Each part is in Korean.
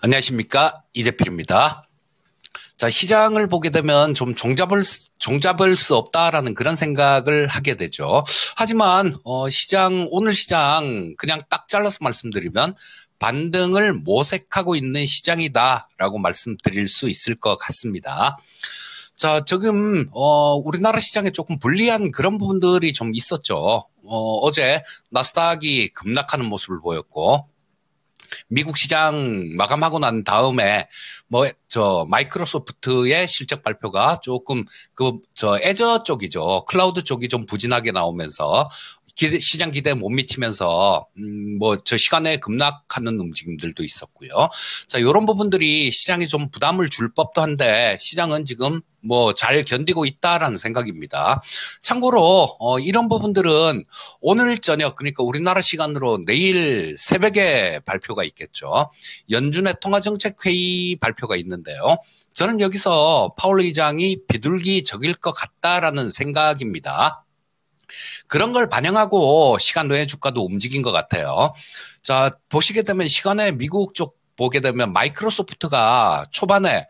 안녕하십니까, 이재필입니다. 자, 시장을 보게 되면 좀 종잡을 수 없다라는 그런 생각을 하게 되죠. 하지만 오늘 시장 그냥 딱 잘라서 말씀드리면 반등을 모색하고 있는 시장이다라고 말씀드릴 수 있을 것 같습니다. 자, 지금 우리나라 시장에 조금 불리한 그런 부분들이 좀 있었죠. 어제 나스닥이 급락하는 모습을 보였고, 미국 시장 마감하고 난 다음에 마이크로소프트의 실적 발표가 조금 애저 쪽이죠. 클라우드 쪽이 좀 부진하게 나오면서 시장 기대에 못 미치면서 시간에 급락하는 움직임들도 있었고요. 자, 이런 부분들이 시장에 좀 부담을 줄 법도 한데 시장은 지금 잘 견디고 있다라는 생각입니다. 참고로 이런 부분들은 오늘 저녁, 그러니까 우리나라 시간으로 내일 새벽에 발표가 있겠죠. 연준의 통화정책회의 발표가 있는데요. 저는 여기서 파월 의장이 비둘기적일 것 같다라는 생각입니다. 그런 걸 반영하고 시간 외의 주가도 움직인 것 같아요. 자, 보시게 되면 시간에 미국 쪽 보게 되면 마이크로소프트가 초반에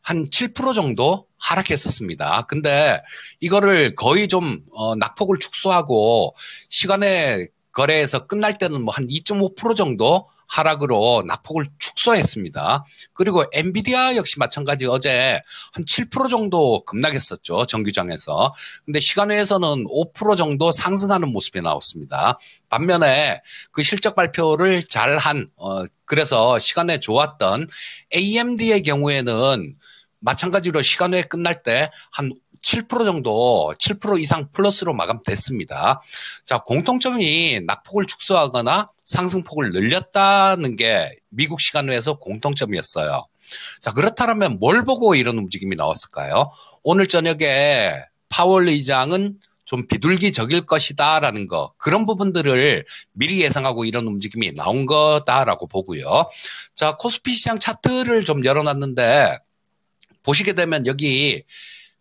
한 7% 정도 하락했었습니다. 근데 이거를 거의 좀 낙폭을 축소하고 시간에 거래에서 끝날 때는 한 2.5% 정도 하락으로 낙폭을 축소했습니다. 그리고 엔비디아 역시 마찬가지 어제 한 7% 정도 급락했었죠. 정규장에서. 근데 시간외에서는 5% 정도 상승하는 모습이 나왔습니다. 반면에 그 실적 발표를 그래서 시간에 좋았던 AMD의 경우에는 마찬가지로 시간외에 끝날 때 한 7% 정도, 7% 이상 플러스로 마감됐습니다. 자, 공통점이 낙폭을 축소하거나 상승폭을 늘렸다는 게 미국 시간외에서 공통점이었어요. 자, 그렇다면 뭘 보고 이런 움직임이 나왔을까요? 오늘 저녁에 파월 의장은 좀 비둘기적일 것이다라는 거, 그런 부분들을 미리 예상하고 이런 움직임이 나온 거다라고 보고요. 자, 코스피 시장 차트를 좀 열어놨는데 보시게 되면 여기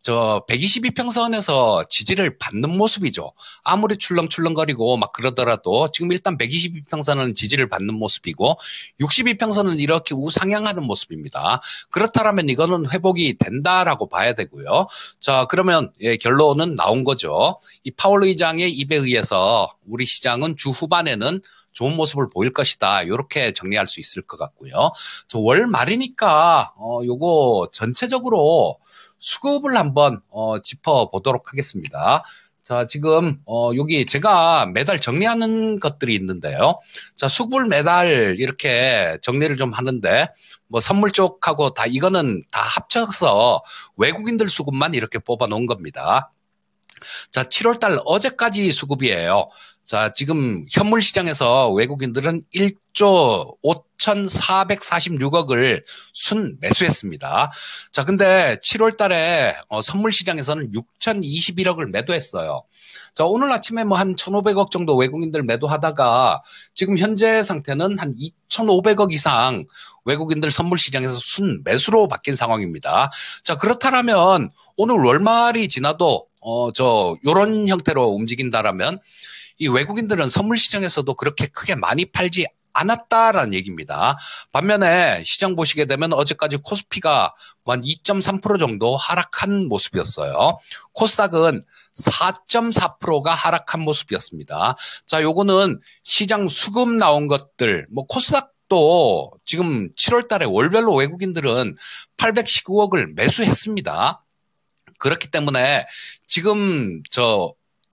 122평선에서 지지를 받는 모습이죠. 아무리 출렁출렁거리고 막 그러더라도 지금 일단 122평선은 지지를 받는 모습이고 62평선은 이렇게 우상향하는 모습입니다. 그렇다면 이거는 회복이 된다라고 봐야 되고요. 자, 그러면 결론은 나온 거죠. 이 파월 의장의 입에 의해서 우리 시장은 주 후반에는 좋은 모습을 보일 것이다. 이렇게 정리할 수 있을 것 같고요. 월 말이니까 요거 전체적으로 수급을 한번 짚어보도록 하겠습니다. 자, 지금 여기 제가 매달 정리하는 것들이 있는데요. 자, 수급을 매달 이렇게 정리를 좀 하는데 선물 쪽하고 이거는 다 합쳐서 외국인들 수급만 이렇게 뽑아 놓은 겁니다. 자, 7월달 어제까지 수급이에요. 자, 지금 현물 시장에서 외국인들은 1조 5,446억을 순 매수했습니다. 자, 근데 7월 달에 선물 시장에서는 6,021억을 매도했어요. 자, 오늘 아침에 한 1,500억 정도 외국인들 매도하다가 지금 현재 상태는 한 2,500억 이상 외국인들 선물 시장에서 순 매수로 바뀐 상황입니다. 자, 그렇다면 오늘 월말이 지나도 요런 형태로 움직인다라면 이 외국인들은 선물 시장에서도 그렇게 크게 많이 팔지 않았다라는 얘기입니다. 반면에 시장 보시게 되면 어제까지 코스피가 한 2.3% 정도 하락한 모습이었어요. 코스닥은 4.4%가 하락한 모습이었습니다. 자, 요거는 시장 수급 나온 것들, 코스닥도 지금 7월 달에 월별로 외국인들은 819억을 매수했습니다. 그렇기 때문에 지금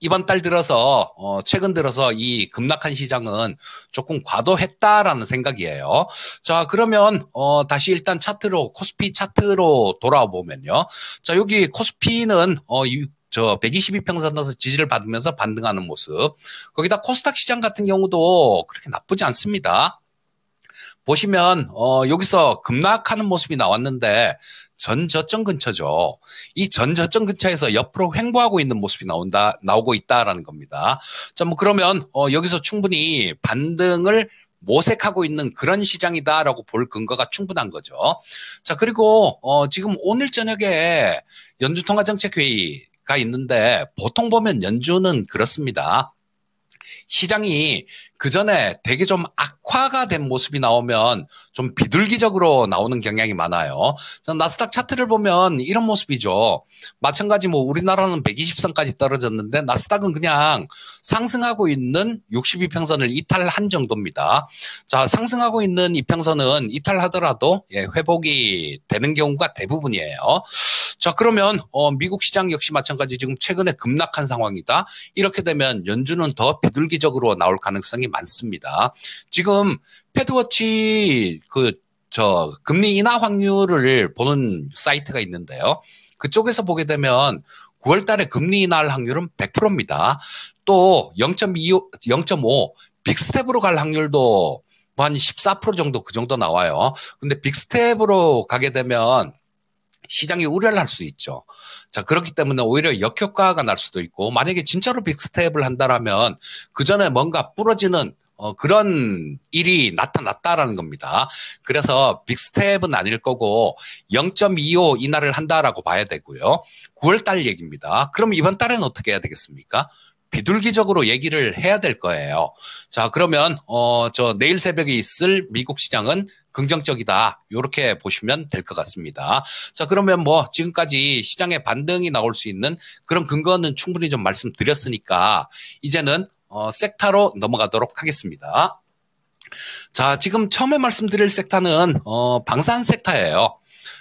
이번 달 들어서 최근 들어서 이 급락한 시장은 조금 과도했다라는 생각이에요. 자, 그러면 다시 일단 코스피 차트로 돌아와 보면요. 자, 여기 코스피는 122평선에서 지지를 받으면서 반등하는 모습. 거기다 코스닥 시장 같은 경우도 그렇게 나쁘지 않습니다. 보시면 여기서 급락하는 모습이 나왔는데 전저점 근처죠. 이 전저점 근처에서 옆으로 횡보하고 있는 모습이 나오고 있다라는 겁니다. 자, 그러면 여기서 충분히 반등을 모색하고 있는 그런 시장이다라고 볼 근거가 충분한 거죠. 자, 그리고 지금 오늘 저녁에 연준통화정책회의가 있는데 보통 보면 연준은 그렇습니다. 시장이 그 전에 되게 좀 악화가 된 모습이 나오면 좀 비둘기적으로 나오는 경향이 많아요. 나스닥 차트를 보면 이런 모습이죠. 마찬가지 뭐 우리나라는 120선까지 떨어졌는데 나스닥은 그냥 상승하고 있는 62평선을 이탈한 정도입니다. 자, 상승하고 있는 이평선은 이탈하더라도 회복이 되는 경우가 대부분이에요. 자, 그러면 미국 시장 역시 마찬가지 지금 최근에 급락한 상황이다. 이렇게 되면 연준은 더 비둘기적으로 나올 가능성이 많습니다. 지금 패드워치 금리 인하 확률을 보는 사이트가 있는데요. 그쪽에서 보게 되면 9월 달에 금리 인하할 확률은 100%입니다. 또 0.25, 0.5 빅스텝으로 갈 확률도 한 14% 정도 그 정도 나와요. 근데 빅스텝으로 가게 되면 시장이 우려를 할 수 있죠. 자, 그렇기 때문에 오히려 역효과가 날 수도 있고, 만약에 진짜로 빅스텝을 한다라면 그 전에 뭔가 부러지는 그런 일이 나타났다라는 겁니다. 그래서 빅스텝은 아닐 거고 0.25 인하를 한다라고 봐야 되고요. 9월 달 얘기입니다. 그럼 이번 달에는 어떻게 해야 되겠습니까? 비둘기적으로 얘기를 해야 될 거예요. 자, 그러면 내일 새벽에 있을 미국 시장은 긍정적이다. 이렇게 보시면 될 것 같습니다. 자, 그러면 뭐 지금까지 시장의 반등이 나올 수 있는 그런 근거는 충분히 좀 말씀드렸으니까 이제는 섹터로 넘어가도록 하겠습니다. 자, 지금 처음에 말씀드릴 섹터는 방산 섹터예요.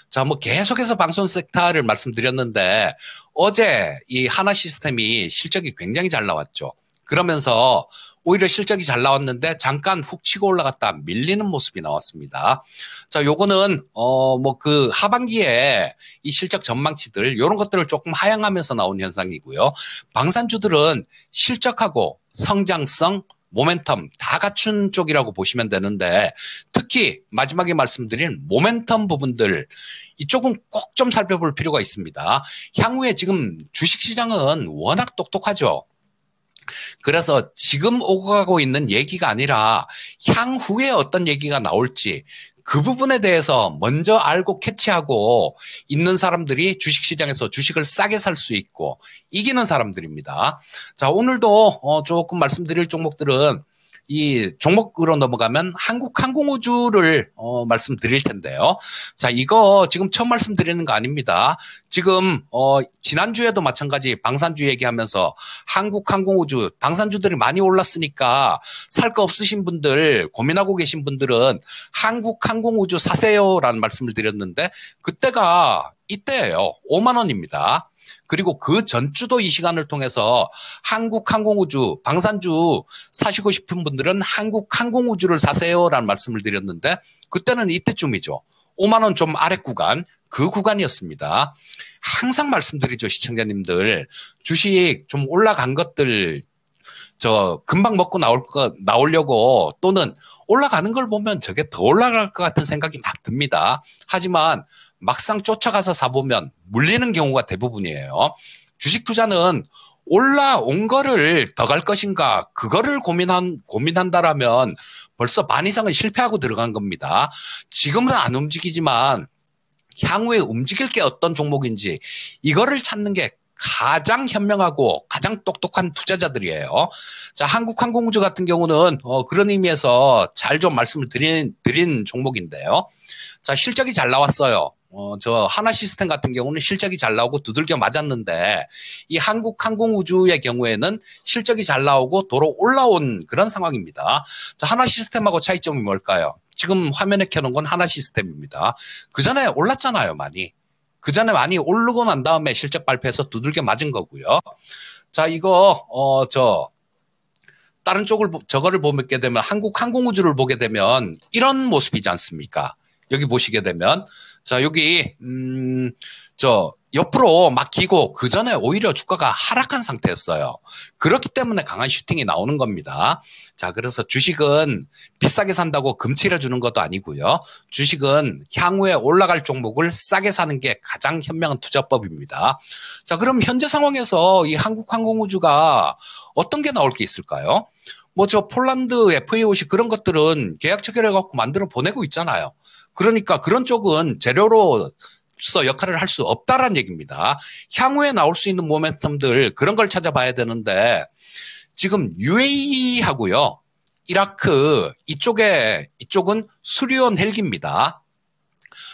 자, 뭐 계속해서 방송 섹터를 말씀드렸는데 어제 이 하나 시스템이 실적이 굉장히 잘 나왔죠. 그러면서 오히려 실적이 잘 나왔는데 잠깐 훅 치고 올라갔다 밀리는 모습이 나왔습니다. 자, 요거는 뭐 그 하반기에 이 실적 전망치들 요런 것들을 조금 하향하면서 나온 현상이고요. 방산주들은 실적하고 성장성 모멘텀 다 갖춘 쪽이라고 보시면 되는데 특히 마지막에 말씀드린 모멘텀 부분들 이쪽은 꼭 좀 살펴볼 필요가 있습니다. 향후에 지금 주식시장은 워낙 똑똑하죠. 그래서 지금 오고 가고 있는 얘기가 아니라 향후에 어떤 얘기가 나올지 그 부분에 대해서 먼저 알고 캐치하고 있는 사람들이 주식시장에서 주식을 싸게 살 수 있고 이기는 사람들입니다. 자, 오늘도 조금 말씀드릴 종목들은 이 종목으로 넘어가면 한국항공우주를 말씀드릴 텐데요. 자, 이거 지금 처음 말씀드리는 거 아닙니다. 지금 지난주에도 마찬가지 방산주 얘기하면서 한국항공우주 방산주들이 많이 올랐으니까 살 거 없으신 분들 고민하고 계신 분들은 한국항공우주 사세요라는 말씀을 드렸는데 그때가 이때예요. 5만 원입니다. 그리고 그 전주도 이 시간을 통해서 한국항공우주, 방산주 사시고 싶은 분들은 한국항공우주를 사세요라는 말씀을 드렸는데 그때는 이때쯤이죠. 5만 원 좀 아래 구간, 그 구간이었습니다. 항상 말씀드리죠, 시청자님들. 주식 좀 올라간 것들 금방 먹고 나오려고 또는 올라가는 걸 보면 저게 더 올라갈 것 같은 생각이 막 듭니다. 하지만 막상 쫓아가서 사보면 물리는 경우가 대부분이에요. 주식 투자는 올라온 거를 더 갈 것인가 그거를 고민한다라면 벌써 반 이상은 실패하고 들어간 겁니다. 지금은 안 움직이지만 향후에 움직일 게 어떤 종목인지 이거를 찾는 게 가장 현명하고 가장 똑똑한 투자자들이에요. 자, 한국항공우주 같은 경우는 그런 의미에서 잘 좀 말씀을 드린 종목인데요. 자, 실적이 잘 나왔어요. 저 하나 시스템 같은 경우는 실적이 잘 나오고 두들겨 맞았는데 이 한국항공우주의 경우에는 실적이 잘 나오고 도로 올라온 그런 상황입니다. 자, 하나 시스템하고 차이점이 뭘까요? 지금 화면에 켜놓은 건 하나 시스템입니다. 그 전에 올랐잖아요, 많이. 그 전에 많이 오르고 난 다음에 실적 발표해서 두들겨 맞은 거고요. 자, 이거 다른 쪽을 저거를 보게 되면 한국항공우주를 보게 되면 이런 모습이지 않습니까? 여기 보시게 되면 자, 여기 옆으로 막 기고 그 전에 오히려 주가가 하락한 상태였어요. 그렇기 때문에 강한 슈팅이 나오는 겁니다. 자, 그래서 주식은 비싸게 산다고 금치려 주는 것도 아니고요. 주식은 향후에 올라갈 종목을 싸게 사는 게 가장 현명한 투자법입니다. 자, 그럼 현재 상황에서 이 한국항공우주가 어떤 게 나올 게 있을까요? 뭐 폴란드 FAOC 그런 것들은 계약 체결해갖고 만들어 보내고 있잖아요. 그러니까 그런 쪽은 재료로서 역할을 할 수 없다라는 얘기입니다. 향후에 나올 수 있는 모멘텀들 그런 걸 찾아봐야 되는데 지금 UAE하고요, 이라크 이쪽은 수리온 헬기입니다.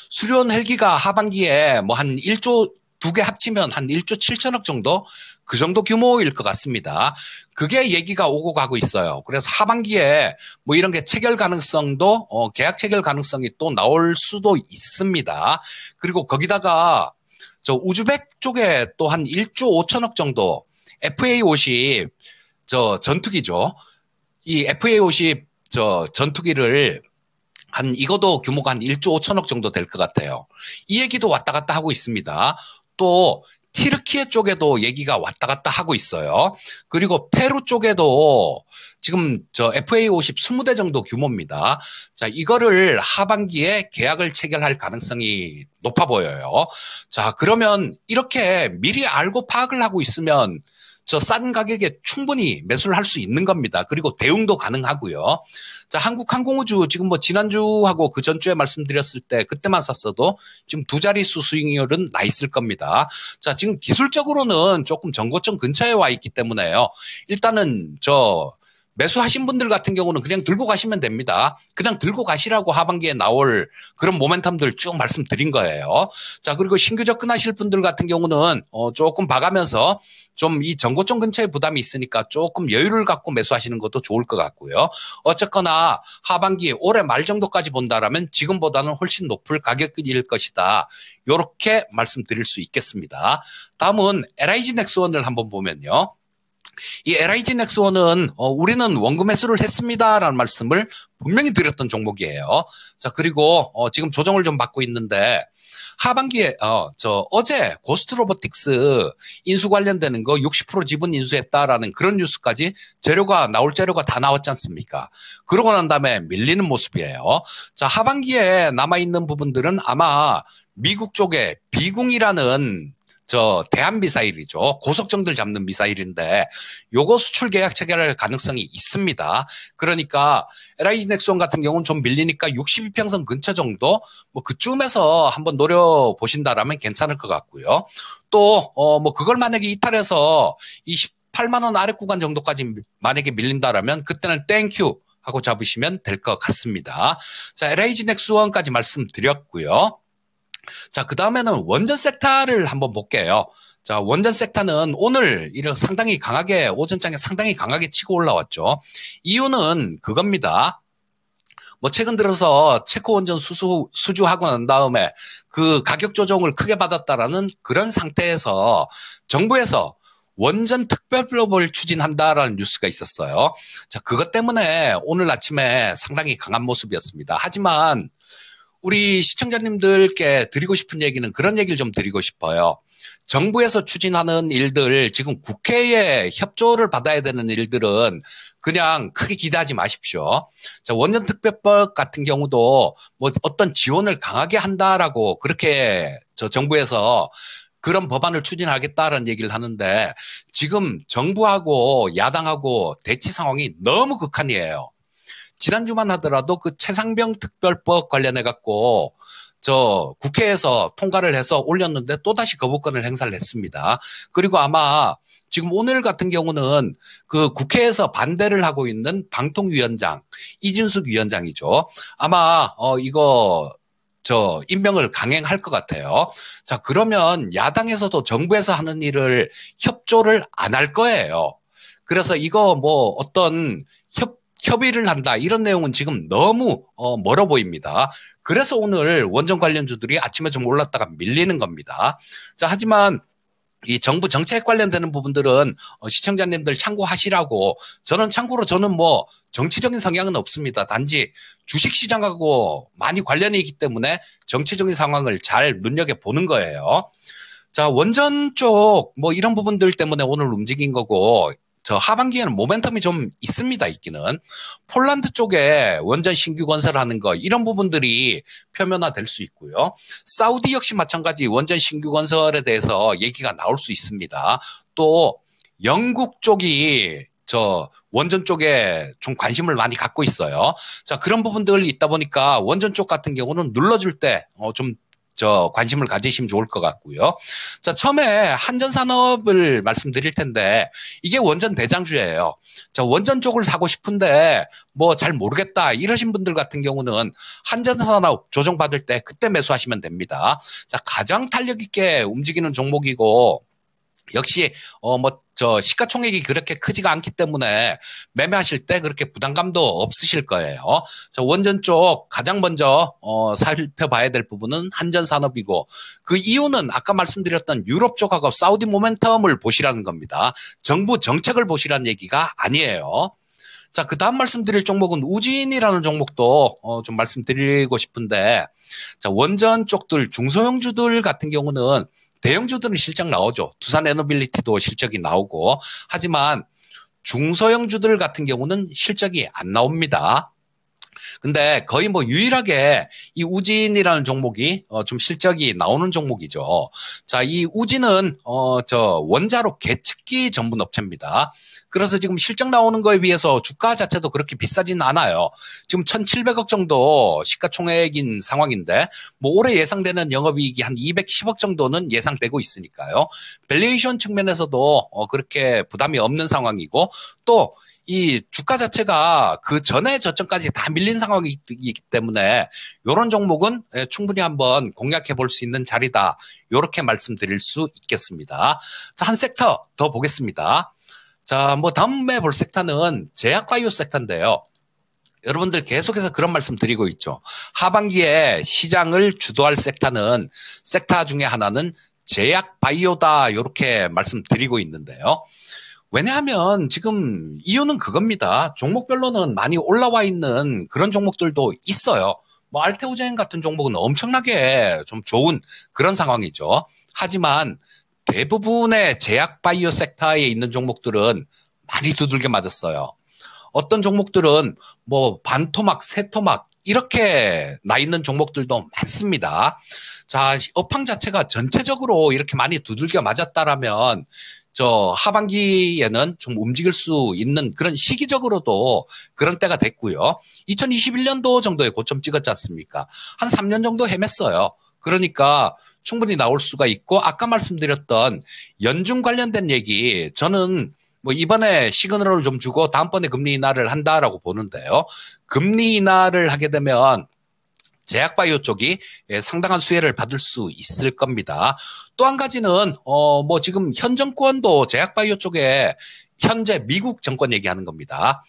수리온 헬기가 하반기에 뭐 한 1조, 두 개 합치면 한 1조 7천억 정도? 그 정도 규모일 것 같습니다. 그게 얘기가 오고 가고 있어요. 그래서 하반기에 뭐 이런 게 체결 가능성도, 계약 체결 가능성이 또 나올 수도 있습니다. 그리고 거기다가 저 우즈벡 쪽에 또 한 1조 5천억 정도, FA-50, 저 전투기죠. 이 FA-50 저 전투기를 이것도 규모가 한 1조 5천억 정도 될 것 같아요. 이 얘기도 왔다 갔다 하고 있습니다. 또 튀르키예 쪽에도 얘기가 왔다 갔다 하고 있어요. 그리고 페루 쪽에도 지금 저 FA-50 20대 정도 규모입니다. 자, 이거를 하반기에 계약을 체결할 가능성이 높아 보여요. 자, 그러면 이렇게 미리 알고 파악을 하고 있으면 저 싼 가격에 충분히 매수를 할 수 있는 겁니다. 그리고 대응도 가능하고요. 자, 한국항공우주 지금 뭐 지난주하고 그 전주에 말씀드렸을 때 그때만 샀어도 지금 두 자릿수 수익률은 나 있을 겁니다. 자, 지금 기술적으로는 조금 정고점 근처에 와 있기 때문에요. 일단은 저 매수하신 분들 같은 경우는 그냥 들고 가시면 됩니다. 그냥 들고 가시라고 하반기에 나올 그런 모멘텀들 쭉 말씀드린 거예요. 자, 그리고 신규 접근하실 분들 같은 경우는 조금 봐가면서 좀 이 전고점 근처에 부담이 있으니까 조금 여유를 갖고 매수하시는 것도 좋을 것 같고요. 어쨌거나 하반기 올해 말 정도까지 본다라면 지금보다는 훨씬 높을 가격일 것이다. 이렇게 말씀드릴 수 있겠습니다. 다음은 LIG 넥스원을 한번 보면요. 이 LIG 넥스원은 우리는 원금 매수를 했습니다라는 말씀을 분명히 드렸던 종목이에요. 자, 그리고 지금 조정을 좀 받고 있는데 하반기에 어제 고스트 로보틱스 인수 관련되는 거 60% 지분 인수했다라는 그런 뉴스까지 나올 재료가 다 나왔지 않습니까? 그러고 난 다음에 밀리는 모습이에요. 자, 하반기에 남아있는 부분들은 아마 미국 쪽에 비궁이라는 저 대한 미사일이죠. 고속정들 잡는 미사일인데 요거 수출 계약 체결할 가능성이 있습니다. 그러니까 LIG 넥스원 같은 경우는 좀 밀리니까 62평선 근처 정도 뭐 그쯤에서 한번 노려보신다라면 괜찮을 것 같고요. 또 뭐 그걸 만약에 이탈해서 28만 원 아래 구간 정도까지 만약에 밀린다라면 그때는 땡큐 하고 잡으시면 될 것 같습니다. 자, LIG 넥스원까지 말씀드렸고요. 자, 그 다음에는 원전 섹터를 한번 볼게요. 자, 원전 섹터는 오늘 상당히 강하게, 오전장에 상당히 강하게 치고 올라왔죠. 이유는 그겁니다. 뭐 최근 들어서 체코 원전 수주하고 난 다음에 그 가격 조정을 크게 받았다라는 그런 상태에서 정부에서 원전 특별법을 추진한다라는 뉴스가 있었어요. 자, 그것 때문에 오늘 아침에 상당히 강한 모습이었습니다. 하지만 우리 시청자님들께 드리고 싶은 얘기는 그런 얘기를 좀 드리고 싶어요. 정부에서 추진하는 일들, 지금 국회의 협조를 받아야 되는 일들은 그냥 크게 기대하지 마십시오. 자, 원전특별법 같은 경우도 뭐 어떤 지원을 강하게 한다라고 그렇게 정부에서 그런 법안을 추진하겠다라는 얘기를 하는데 지금 정부하고 야당하고 대치 상황이 너무 극한이에요. 지난주만 하더라도 그 최상병 특별법 관련해 갖고 국회에서 통과를 해서 올렸는데 또다시 거부권을 행사를 했습니다. 그리고 아마 지금 오늘 같은 경우는 그 국회에서 반대를 하고 있는 방통위원장 이준숙 위원장이죠. 아마 이거 임명을 강행할 것 같아요. 자, 그러면 야당에서도 정부에서 하는 일을 협조를 안 할 거예요. 그래서 이거 뭐 어떤 협의를 한다 이런 내용은 지금 너무 멀어 보입니다. 그래서 오늘 원전 관련주들이 아침에 좀 올랐다가 밀리는 겁니다. 자, 하지만 이 정부 정책 관련되는 부분들은 시청자님들 참고하시라고 저는 뭐 정치적인 성향은 없습니다. 단지 주식시장하고 많이 관련이 있기 때문에 정치적인 상황을 잘 눈여겨보는 거예요. 자, 원전 쪽 뭐 이런 부분들 때문에 오늘 움직인 거고 하반기에는 모멘텀이 좀 있기는. 폴란드 쪽에 원전 신규 건설하는 거 이런 부분들이 표면화될 수 있고요. 사우디 역시 마찬가지 원전 신규 건설에 대해서 얘기가 나올 수 있습니다. 또 영국 쪽이 원전 쪽에 좀 관심을 많이 갖고 있어요. 자, 그런 부분들 있다 보니까 원전 쪽 같은 경우는 눌러줄 때 좀 관심을 가지시면 좋을 것 같고요. 자, 처음에 한전산업을 말씀드릴 텐데 이게 원전 대장주예요. 자, 원전 쪽을 사고 싶은데 뭐 잘 모르겠다 이러신 분들 같은 경우는 한전산업 조정받을 때 그때 매수하시면 됩니다. 자, 가장 탄력 있게 움직이는 종목이고 역시 시가총액이 그렇게 크지가 않기 때문에 매매하실 때 그렇게 부담감도 없으실 거예요. 자, 원전 쪽 가장 먼저 살펴봐야 될 부분은 한전산업이고 그 이유는 아까 말씀드렸던 유럽 쪽하고 사우디 모멘텀을 보시라는 겁니다. 정부 정책을 보시라는 얘기가 아니에요. 자, 그 다음 말씀드릴 종목은 우진이라는 종목도 좀 말씀드리고 싶은데 자, 원전 쪽들 중소형주들 같은 경우는 대형주들은 실적 나오죠. 두산 에너빌리티도 실적이 나오고 하지만 중소형주들 같은 경우는 실적이 안 나옵니다. 근데 거의 뭐 유일하게 이 우진이라는 종목이 좀 실적이 나오는 종목이죠. 자, 이 우진은 원자로 계측기 전문 업체입니다. 그래서 지금 실적 나오는 거에 비해서 주가 자체도 그렇게 비싸진 않아요. 지금 1,700억 정도 시가총액인 상황인데 뭐 올해 예상되는 영업이익이 한 210억 정도는 예상되고 있으니까요. 밸류에이션 측면에서도 그렇게 부담이 없는 상황이고 또 이 주가 자체가 그 전에 저점까지 다 밀린 상황이기 때문에 이런 종목은 충분히 한번 공략해 볼 수 있는 자리다. 이렇게 말씀드릴 수 있겠습니다. 자, 한 섹터 더 보겠습니다. 자, 뭐 다음에 볼 섹터는 제약바이오 섹터인데요. 여러분들 계속해서 그런 말씀 드리고 있죠. 하반기에 시장을 주도할 섹터 중에 하나는 제약바이오다. 이렇게 말씀드리고 있는데요. 왜냐하면 지금 이유는 그겁니다. 종목별로는 많이 올라와 있는 그런 종목들도 있어요. 뭐 알테오젠 같은 종목은 엄청나게 좀 좋은 그런 상황이죠. 하지만 대부분의 제약바이오 섹터에 있는 종목들은 많이 두들겨 맞았어요. 어떤 종목들은 뭐 반토막, 세토막 이렇게 나 있는 종목들도 많습니다. 자, 업황 자체가 전체적으로 이렇게 많이 두들겨 맞았다라면 하반기에는 좀 움직일 수 있는 그런 시기적으로도 그런 때가 됐고요. 2021년도 정도에 고점 찍었지 않습니까? 한 3년 정도 헤맸어요. 그러니까 충분히 나올 수가 있고 아까 말씀드렸던 연중 관련된 얘기 저는 뭐 이번에 시그널을 좀 주고 다음번에 금리 인하를 한다라고 보는데요. 금리 인하를 하게 되면 제약바이오 쪽이 상당한 수혜를 받을 수 있을 겁니다. 또 한 가지는 뭐 지금 현 정권도 제약바이오 쪽에 현재 미국 정권 얘기하는 겁니다.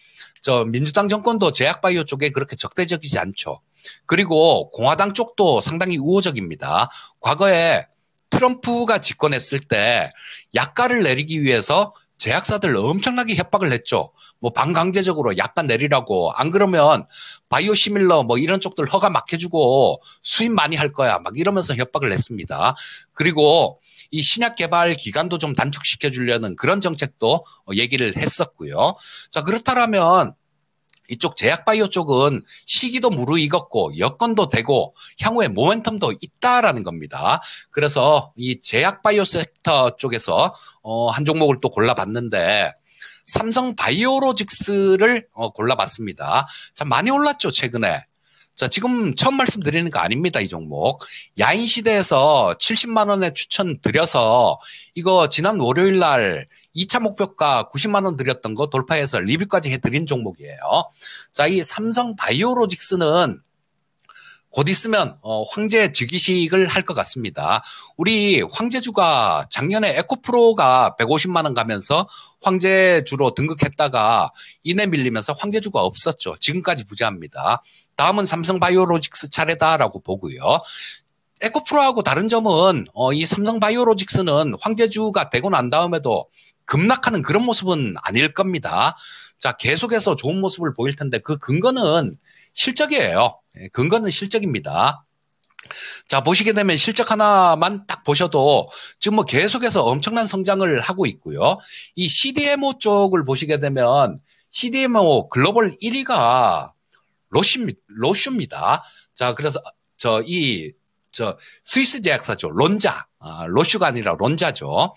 민주당 정권도 제약바이오 쪽에 그렇게 적대적이지 않죠. 그리고 공화당 쪽도 상당히 우호적입니다. 과거에 트럼프가 집권했을 때 약가를 내리기 위해서 제약사들 엄청나게 협박을 했죠. 뭐 반강제적으로 약가 내리라고 안 그러면 바이오시밀러 뭐 이런 쪽들 허가 막 해주고 수입 많이 할 거야 막 이러면서 협박을 했습니다. 그리고 이 신약 개발 기간도 좀 단축시켜 주려는 그런 정책도 얘기를 했었고요. 자, 그렇다면 이쪽 제약바이오 쪽은 시기도 무르익었고 여건도 되고 향후에 모멘텀도 있다라는 겁니다. 그래서 이 제약바이오 섹터 쪽에서 한 종목을 또 골라봤는데 삼성바이오로직스를 골라봤습니다. 자, 많이 올랐죠 최근에. 자, 지금 처음 말씀드리는 거 아닙니다, 이 종목. 야인시대에서 70만 원에 추천드려서 이거 지난 월요일 날 2차 목표가 90만 원 드렸던 거 돌파해서 리뷰까지 해드린 종목이에요. 자, 이 삼성바이오로직스는 곧 있으면 황제 즉위식을 할 것 같습니다. 우리 황제주가 작년에 에코프로가 150만 원 가면서 황제주로 등극했다가 이내 밀리면서 황제주가 없었죠. 지금까지 부재합니다. 다음은 삼성바이오로직스 차례다라고 보고요. 에코프로하고 다른 점은 이 삼성바이오로직스는 황제주가 되고 난 다음에도 급락하는 그런 모습은 아닐 겁니다. 자, 계속해서 좋은 모습을 보일 텐데 그 근거는 실적이에요. 근거는 실적입니다. 자, 보시게 되면 실적 하나만 딱 보셔도 지금 뭐 계속해서 엄청난 성장을 하고 있고요. 이 CDMO 쪽을 보시게 되면 CDMO 글로벌 1위가 로슈입니다. 자, 그래서 스위스 제약사죠. 론자. 로슈가 아니라 론자죠.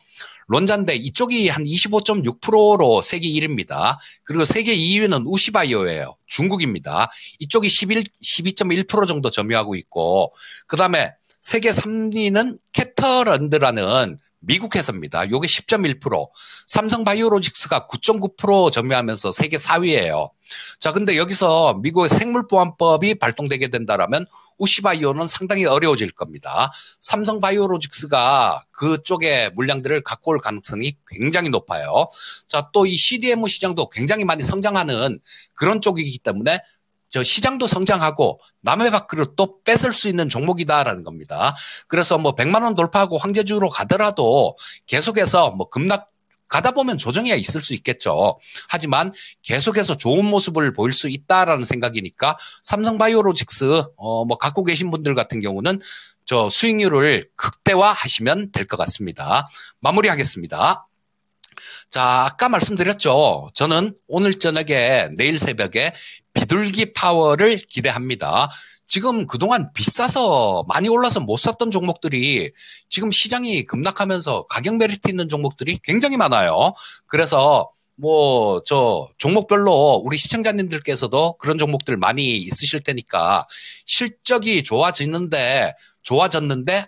론자인데 이쪽이 한 25.6%로 세계 1위입니다. 그리고 세계 2위는 우시바이오예요. 중국입니다. 이쪽이 12.1% 정도 점유하고 있고 그다음에 세계 3위는 캐터런드라는 미국 회사입니다. 요게 10.1%, 삼성바이오로직스가 9.9% 점유하면서 세계 4위예요. 자, 근데 여기서 미국의 생물보안법이 발동되게 된다라면 우시바이오는 상당히 어려워질 겁니다. 삼성바이오로직스가 그쪽의 물량들을 갖고 올 가능성이 굉장히 높아요. 자, 또 이 CDMO 시장도 굉장히 많이 성장하는 그런 쪽이기 때문에 저 시장도 성장하고 남의 밖으로 또 뺏을 수 있는 종목이다라는 겁니다. 그래서 뭐 100만 원 돌파하고 황제주로 가더라도 계속해서 뭐 급락 가다 보면 조정이 있을 수 있겠죠. 하지만 계속해서 좋은 모습을 보일 수 있다라는 생각이니까 삼성바이오로직스 뭐 갖고 계신 분들 같은 경우는 저 수익률을 극대화하시면 될 것 같습니다. 마무리하겠습니다. 자, 아까 말씀드렸죠. 저는 오늘 저녁에 내일 새벽에 비둘기 파워를 기대합니다. 지금 그동안 비싸서 많이 올라서 못 샀던 종목들이 지금 시장이 급락하면서 가격 메리트 있는 종목들이 굉장히 많아요. 그래서 뭐 저 종목별로 우리 시청자님들께서도 그런 종목들 많이 있으실 테니까 실적이 좋아졌는데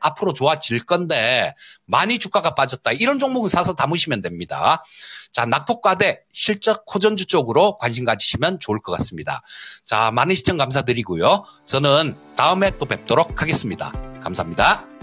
앞으로 좋아질 건데 많이 주가가 빠졌다. 이런 종목은 사서 담으시면 됩니다. 자, 낙폭과대 실적 호전주 쪽으로 관심 가지시면 좋을 것 같습니다. 자, 많은 시청 감사드리고요. 저는 다음에 또 뵙도록 하겠습니다. 감사합니다.